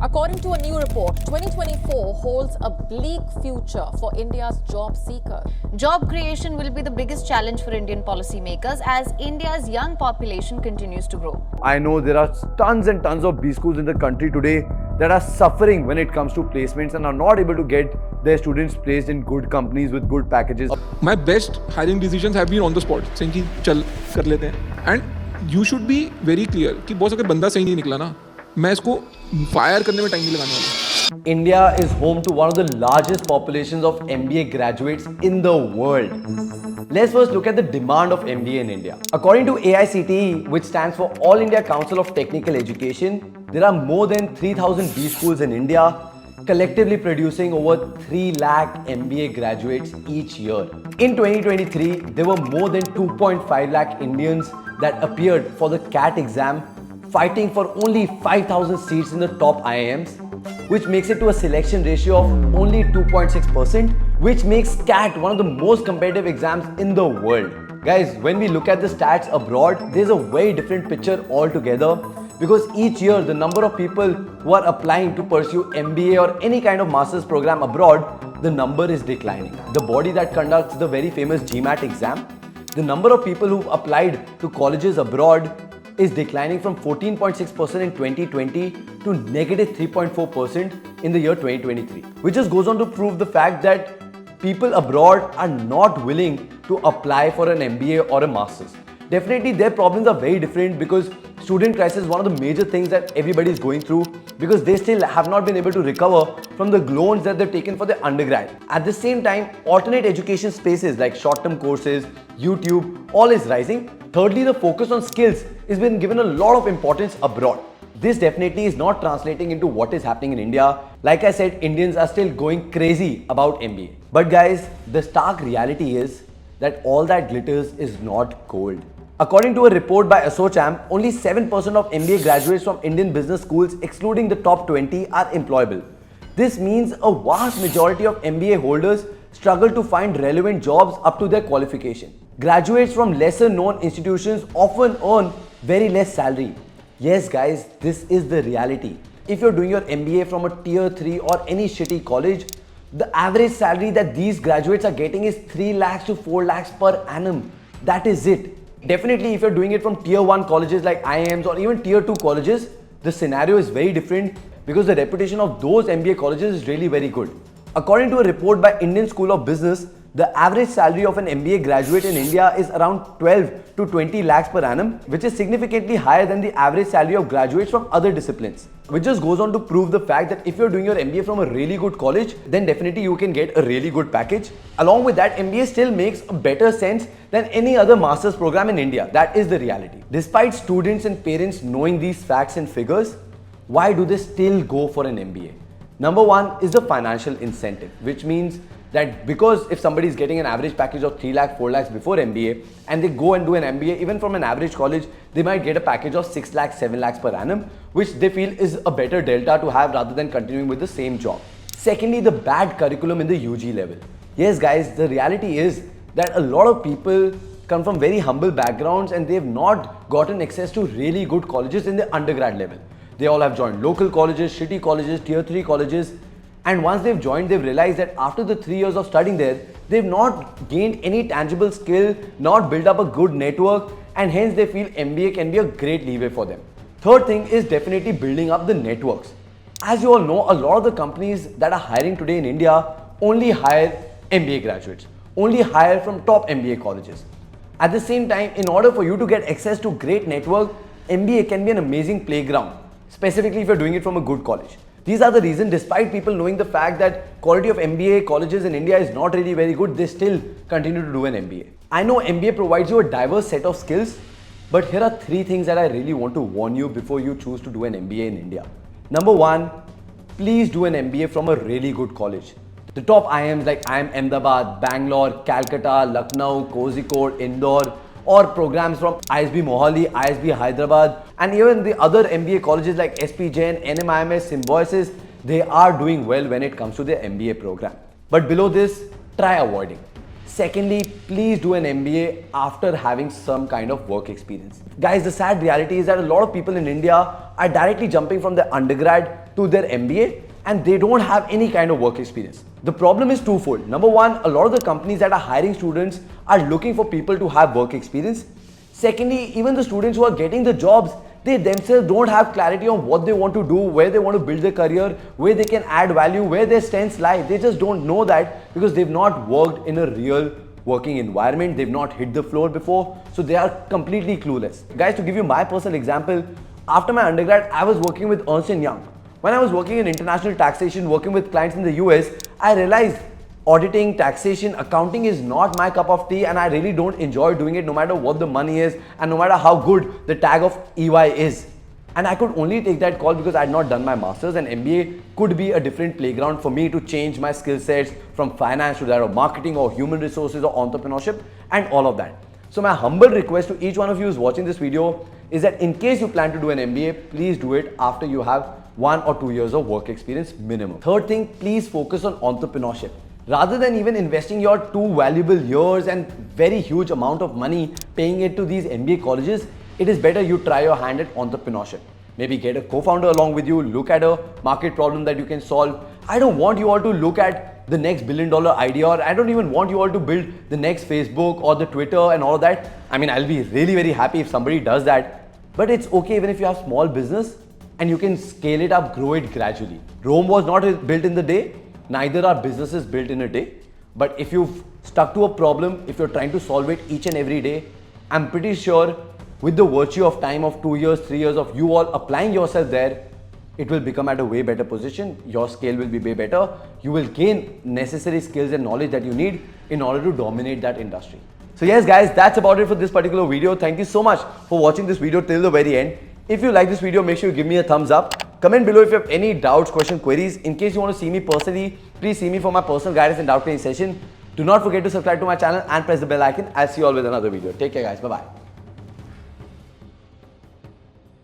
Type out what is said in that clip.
According to a new report, 2024 holds a bleak future for India's job seekers. Job creation will be the biggest challenge for Indian policymakers as India's young population continues to grow. I know there are tons and tons of B schools in the country today that are suffering when it comes to placements and are not able to get their students placed in good companies with good packages. My best hiring decisions have been on the spot, saying कि चल कर लेते हैं. And you should be very clear कि boss अगर बंदा सही नहीं निकला ना, मैं इसको फायर करने में टाइम नहीं लगाने वाला. India is home to one of the largest populations of MBA graduates in the world. Let's first look at the demand of MBA in India. According to AICTE, which stands for All India Council of Technical Education, there are more than 3,000 B schools in India, collectively producing over 3 lakh MBA graduates each year. In 2023, there were more than 2.5 lakh Indians that appeared for the CAT exam, fighting for only 5,000 seats in the top IIMs, which makes it to a selection ratio of only 2.6%, which makes CAT one of the most competitive exams in the world. Guys, when we look at the stats abroad, there's a very different picture altogether, because each year the number of people who are applying to pursue MBA or any kind of master's program abroad, the number is declining. The body that conducts the very famous GMAT exam, the number of people who've applied to colleges abroad is declining from 14.6% in 2020 to negative 3.4% in the year 2023, which just goes on to prove the fact that people abroad are not willing to apply for an MBA or a master's. Definitely their problems are very different, because student crisis is one of the major things that everybody is going through, because they still have not been able to recover from the loans that they've taken for their undergrad. At the same time, alternate education spaces like short-term courses, YouTube, all is rising. Thirdly, the focus on skills is being given a lot of importance abroad. This definitely is not translating into what is happening in India. Like I said, Indians are still going crazy about MBA. But guys, the stark reality is that all that glitters is not gold. According to a report by ASSOCHAM, only 7% of MBA graduates from Indian business schools, excluding the top 20, are employable. This means a vast majority of MBA holders struggle to find relevant jobs up to their qualification. Graduates from lesser known institutions often earn very less salary. Yes guys, this is the reality. If you're doing your MBA from a tier 3 or any shitty college, the average salary that these graduates are getting is 3 lakhs to 4 lakhs per annum. That is it. Definitely if you're doing it from tier 1 colleges like IIMs or even tier 2 colleges, the scenario is very different, because the reputation of those MBA colleges is really very good. According to a report by Indian School of Business, the average salary of an MBA graduate in India is around 12 to 20 lakhs per annum, which is significantly higher than the average salary of graduates from other disciplines. Which just goes on to prove the fact that if you're doing your MBA from a really good college, then definitely you can get a really good package. Along with that, MBA still makes a better sense than any other master's program in India. That is the reality. Despite students and parents knowing these facts and figures, why do they still go for an MBA? Number one is the financial incentive, which means that because if somebody is getting an average package of 3 lakh, 4 lakhs before MBA and they go and do an MBA, even from an average college, they might get a package of 6 lakhs, 7 lakhs per annum, which they feel is a better delta to have rather than continuing with the same job. Secondly, the bad curriculum in the UG level. Yes guys, the reality is that a lot of people come from very humble backgrounds and they have not gotten access to really good colleges in the undergrad level. They all have joined local colleges, shitty colleges, tier 3 colleges. And once they've joined, they've realized that after the 3 years of studying there, they've not gained any tangible skill, not built up a good network, and hence they feel MBA can be a great leeway for them. Third thing is definitely building up the networks. As you all know, a lot of the companies that are hiring today in India only hire MBA graduates, only hire from top MBA colleges. At the same time, in order for you to get access to great network, MBA can be an amazing playground, specifically if you're doing it from a good college. These are the reasons, despite people knowing the fact that quality of MBA colleges in India is not really very good, they still continue to do an MBA. I know MBA provides you a diverse set of skills, but here are 3 things that I really want to warn you before you choose to do an MBA in India. Number 1, please do an MBA from a really good college. The top IIMs like IIM Ahmedabad, Bangalore, Calcutta, Lucknow, Kozhikode, Indore, or programs from ISB Mohali, ISB Hyderabad, and even the other MBA colleges like SP Jain, NMIMS, Symbiosis, they are doing well when it comes to their MBA program. But below this, try avoiding. Secondly, please do an MBA after having some kind of work experience. Guys, the sad reality is that a lot of people in India are directly jumping from their undergrad to their MBA and they don't have any kind of work experience. The problem is twofold. Number one, a lot of the companies that are hiring students are looking for people to have work experience. Secondly, even the students who are getting the jobs, they themselves don't have clarity on what they want to do, where they want to build their career, where they can add value, where their strengths lie. They just don't know that because they've not worked in a real working environment. They've not hit the floor before. So they are completely clueless. Guys, to give you my personal example, after my undergrad, I was working with Ernst & Young. When I was working in international taxation, working with clients in the US, I realized auditing, taxation, accounting is not my cup of tea and I really don't enjoy doing it no matter what the money is and no matter how good the tag of EY is. And I could only take that call because I had not done my masters, and MBA could be a different playground for me to change my skill sets from finance to that of marketing or human resources or entrepreneurship and all of that. So my humble request to each one of you who's watching this video is that in case you plan to do an MBA, please do it after you have 1 or 2 years of work experience minimum. Third thing, please focus on entrepreneurship. Rather than even investing your 2 valuable years and very huge amount of money paying it to these MBA colleges, it is better you try your hand at entrepreneurship. Maybe get a co-founder along with you, look at a market problem that you can solve. I don't want you all to look at the next $1 billion idea, or I don't even want you all to build the next Facebook or the Twitter and all that. I mean, I'll be really very happy if somebody does that. But it's okay even if you have small business and you can scale it up, grow it gradually. Rome was not built in the day. Neither are businesses built in a day. But if you've stuck to a problem, if you're trying to solve it each and every day, I'm pretty sure with the virtue of time of 2 years, 3 years of you all applying yourself there, it will become at a way better position. Your scale will be way better. You will gain necessary skills and knowledge that you need in order to dominate that industry. So yes guys, that's about it for this particular video. Thank you so much for watching this video till the very end. If you like this video, make sure you give me a thumbs up. Comment below if you have any doubts, questions, queries. In case you want to see me personally, please see me for my personal guidance and doubt clearing session. Do not forget to subscribe to my channel and press the bell icon. I'll see you all with another video. Take care guys. Bye-bye.